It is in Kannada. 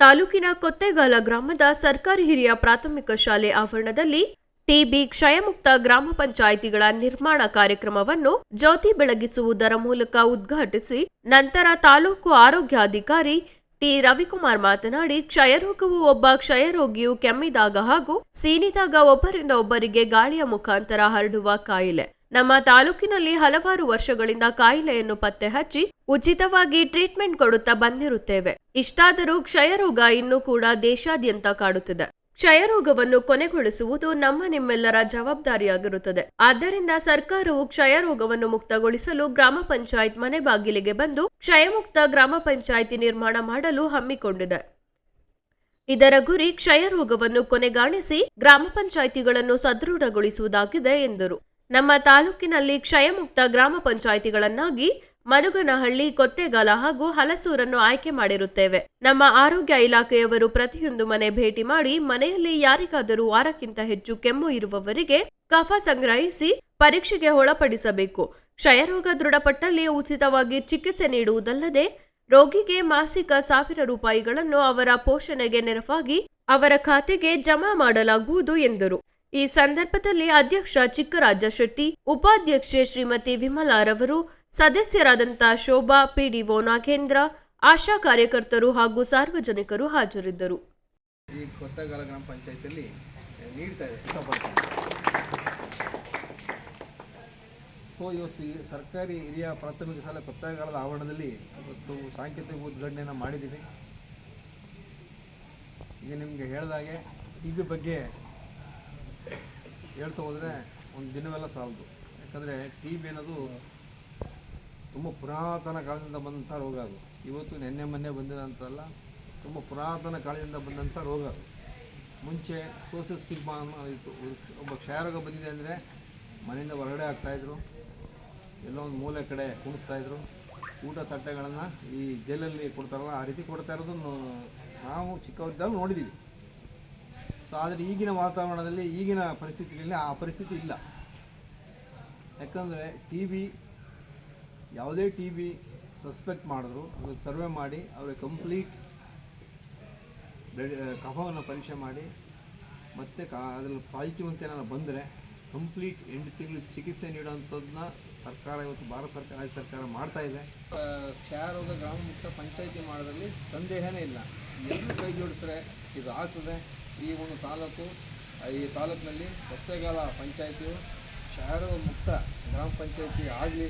ತಾಲೂಕಿನ ಕೊತ್ತೆಗಾಲ ಗ್ರಾಮದ ಸರ್ಕಾರಿ ಹಿರಿಯ ಪ್ರಾಥಮಿಕ ಶಾಲೆ ಆವರಣದಲ್ಲಿ ಟಿಬಿ ಕ್ಷಯಮುಕ್ತ ಗ್ರಾಮ ಪಂಚಾಯಿತಿಗಳ ನಿರ್ಮಾಣ ಕಾರ್ಯಕ್ರಮವನ್ನು ಜ್ಯೋತಿ ಬೆಳಗಿಸುವುದರ ಮೂಲಕ ಉದ್ಘಾಟಿಸಿ ನಂತರ ತಾಲೂಕು ಆರೋಗ್ಯಾಧಿಕಾರಿ ಟಿ ರವಿಕುಮಾರ್ ಮಾತನಾಡಿ, ಕ್ಷಯರೋಗವು ಒಬ್ಬ ಕ್ಷಯರೋಗಿಯು ಕೆಮ್ಮಿದಾಗ ಹಾಗೂ ಸೀನಿದಾಗ ಒಬ್ಬರಿಂದ ಒಬ್ಬರಿಗೆ ಗಾಳಿಯ ಮುಖಾಂತರ ಹರಡುವ ಕಾಯಿಲೆ. ನಮ್ಮ ತಾಲೂಕಿನಲ್ಲಿ ಹಲವಾರು ವರ್ಷಗಳಿಂದ ಕಾಯಿಲೆಯನ್ನು ಪತ್ತೆ ಹಚ್ಚಿ ಉಚಿತವಾಗಿ ಟ್ರೀಟ್ಮೆಂಟ್ ಕೊಡುತ್ತಾ ಬಂದಿರುತ್ತೇವೆ. ಇಷ್ಟಾದರೂ ಕ್ಷಯರೋಗ ಇನ್ನೂ ಕೂಡ ದೇಶಾದ್ಯಂತ ಕಾಡುತ್ತಿದೆ. ಕ್ಷಯರೋಗವನ್ನು ಕೊನೆಗೊಳಿಸುವುದು ನಮ್ಮ ನಿಮ್ಮೆಲ್ಲರ ಜವಾಬ್ದಾರಿಯಾಗಿರುತ್ತದೆ. ಆದ್ದರಿಂದ ಸರ್ಕಾರವು ಕ್ಷಯರೋಗವನ್ನು ಮುಕ್ತಗೊಳಿಸಲು ಗ್ರಾಮ ಪಂಚಾಯತ್ ಮನೆ ಬಾಗಿಲಿಗೆ ಬಂದು ಕ್ಷಯಮುಕ್ತ ಗ್ರಾಮ ಪಂಚಾಯಿತಿ ನಿರ್ಮಾಣ ಮಾಡಲು ಹಮ್ಮಿಕೊಂಡಿದೆ. ಇದರ ಗುರಿ ಕ್ಷಯರೋಗವನ್ನು ಕೊನೆಗಾಣಿಸಿ ಗ್ರಾಮ ಪಂಚಾಯಿತಿಗಳನ್ನು ಸದೃಢಗೊಳಿಸುವುದಾಗಿದೆ ಎಂದರು. ನಮ್ಮ ತಾಲೂಕಿನಲ್ಲಿ ಕ್ಷಯಮುಕ್ತ ಗ್ರಾಮ ಪಂಚಾಯಿತಿಗಳನ್ನಾಗಿ ಮನುಗನಹಳ್ಳಿ, ಕೊತ್ತೆಗಾಲ ಹಾಗೂ ಹಲಸೂರನ್ನು ಆಯ್ಕೆ ಮಾಡಿರುತ್ತೇವೆ. ನಮ್ಮ ಆರೋಗ್ಯ ಇಲಾಖೆಯವರು ಪ್ರತಿಯೊಂದು ಮನೆ ಭೇಟಿ ಮಾಡಿ ಮನೆಯಲ್ಲಿ ಯಾರಿಗಾದರೂ ವಾರಕ್ಕಿಂತ ಹೆಚ್ಚು ಕೆಮ್ಮು ಇರುವವರಿಗೆ ಕಫ ಸಂಗ್ರಹಿಸಿ ಪರೀಕ್ಷೆಗೆ ಒಳಪಡಿಸಬೇಕು. ಕ್ಷಯರೋಗ ದೃಢಪಟ್ಟಲ್ಲಿ ಉಚಿತವಾಗಿ ಚಿಕಿತ್ಸೆ ನೀಡುವುದಲ್ಲದೆ ರೋಗಿಗೆ ಮಾಸಿಕ 1000 ರೂಪಾಯಿಗಳನ್ನು ಅವರ ಪೋಷಣೆಗೆ ನೆರವಾಗಿ ಅವರ ಖಾತೆಗೆ ಜಮಾ ಮಾಡಲಾಗುವುದು ಎಂದರು. ಈ ಸಂದರ್ಭದಲ್ಲಿ ಅಧ್ಯಕ್ಷ ಚಿಕ್ಕರಾಜ ಶೆಟ್ಟಿ, ಉಪಾಧ್ಯಕ್ಷೆ ಶ್ರೀಮತಿ ವಿಮಲಾರವರು, ಸದಸ್ಯರಾದಂಥ ಶೋಭಾ, ಪಿಡಿಒ ನಾಗೇಂದ್ರ, ಆಶಾ ಕಾರ್ಯಕರ್ತರು ಹಾಗೂ ಸಾರ್ವಜನಿಕರು ಹಾಜರಿದ್ದರು. ಈ ಕೊತ್ತೆಗಾಲ ಗ್ರಾಮ ಪಂಚಾಯತಿಯಲ್ಲಿ ನೀಡ್ತಾ ಇದೆ. ಇವತ್ತು ಈ ಸರ್ಕಾರಿ ಹಿರಿಯ ಪ್ರಾಥಮಿಕ ಶಾಲೆ ಕೊತ್ತೆಗಾಲದ ಆವರಣದಲ್ಲಿ ಇವತ್ತು ಸಾಂಕೇತಿಕ ಉದ್ಘಾಟನೆಯನ್ನು ಮಾಡಿದ್ದೀವಿ. ಈಗ ನಿಮಗೆ ಹೇಳಿದಾಗೆ ಟಿಬಿ ಬಗ್ಗೆ ಹೇಳ್ತಾ ಹೋದರೆ ಒಂದು ದಿನವೆಲ್ಲ ಸಾಲದು. ಯಾಕಂದರೆ ಟಿಬಿ ಅನ್ನೋದು ತುಂಬ ಪುರಾತನ ಕಾಲದಿಂದ ಬಂದಂಥ ರೋಗ. ಅದು ಇವತ್ತು ನೆನ್ನೆ ಮೊನ್ನೆ ಬಂದಿರೋಂಥಲ್ಲ, ತುಂಬ ಪುರಾತನ ಕಾಲದಿಂದ ಬಂದಂಥ ರೋಗ. ಮುಂಚೆ ಸೋಷಿಯಲ್ ಸ್ಟಿಗ್ಮಾ ಇತ್ತು. ಒಬ್ಬ ಕ್ಷಯರೋಗ ಬಂದಿದೆ ಅಂದರೆ ಮನೆಯಿಂದ ಹೊರಗಡೆ ಆಗ್ತಾಯಿದ್ರು, ಎಲ್ಲೋ ಒಂದು ಮೂಲೆ ಕಡೆ ಕುಣಿಸ್ತಾಯಿದ್ರು. ಊಟ ತಟ್ಟೆಗಳನ್ನು ಈ ಜೈಲಲ್ಲಿ ಕೊಡ್ತಾರಲ್ಲ ಆ ರೀತಿ ಕೊಡ್ತಾ ಇರೋದನ್ನು ನಾವು ಚಿಕ್ಕವರಿದ್ದಾಗ ನೋಡಿದ್ದೀವಿ. ಸೊ ಆದರೆ ಈಗಿನ ವಾತಾವರಣದಲ್ಲಿ, ಈಗಿನ ಪರಿಸ್ಥಿತಿಯಲ್ಲಿ ಆ ಪರಿಸ್ಥಿತಿ ಇಲ್ಲ. ಯಾಕಂದರೆ ಯಾವುದೇ ಟಿ ಬಿ ಸಸ್ಪೆಕ್ಟ್ ಮಾಡಿದ್ರು ಅದನ್ನು ಸರ್ವೆ ಮಾಡಿ ಅವ್ರಿಗೆ ಕಂಪ್ಲೀಟ್ ಕಫವನ್ನು ಪರೀಕ್ಷೆ ಮಾಡಿ ಮತ್ತು ಅದರಲ್ಲಿ ಪಾಸಿಟಿವ್ ಅಂತ ಏನಾದ್ರು ಬಂದರೆ ಕಂಪ್ಲೀಟ್ 8 ತಿಂಗಳು ಚಿಕಿತ್ಸೆ ನೀಡುವಂಥದ್ದನ್ನ ಸರ್ಕಾರ ಇವತ್ತು ಭಾರತ ಸರ್ಕಾರ, ರಾಜ್ಯ ಸರ್ಕಾರ ಮಾಡ್ತಾಯಿದೆ. ಕ್ಷಯರೋಗ ಗ್ರಾಮ ಮುಕ್ತ ಪಂಚಾಯಿತಿ ಮಾಡೋದ್ರಲ್ಲಿ ಸಂದೇಹನೇ ಇಲ್ಲ. ಎಲ್ಲರೂ ಕೈ ಜೋಡಿಸ್ತಾರೆ, ಇದು ಆಗ್ತದೆ. ಈ ಒಂದು ತಾಲೂಕಿನಲ್ಲಿ ಕೊತ್ತೆಗಾಲ ಪಂಚಾಯಿತಿಯು ಕ್ಷಯರೋಗ ಮುಕ್ತ ಗ್ರಾಮ ಪಂಚಾಯಿತಿ ಆಗಲಿ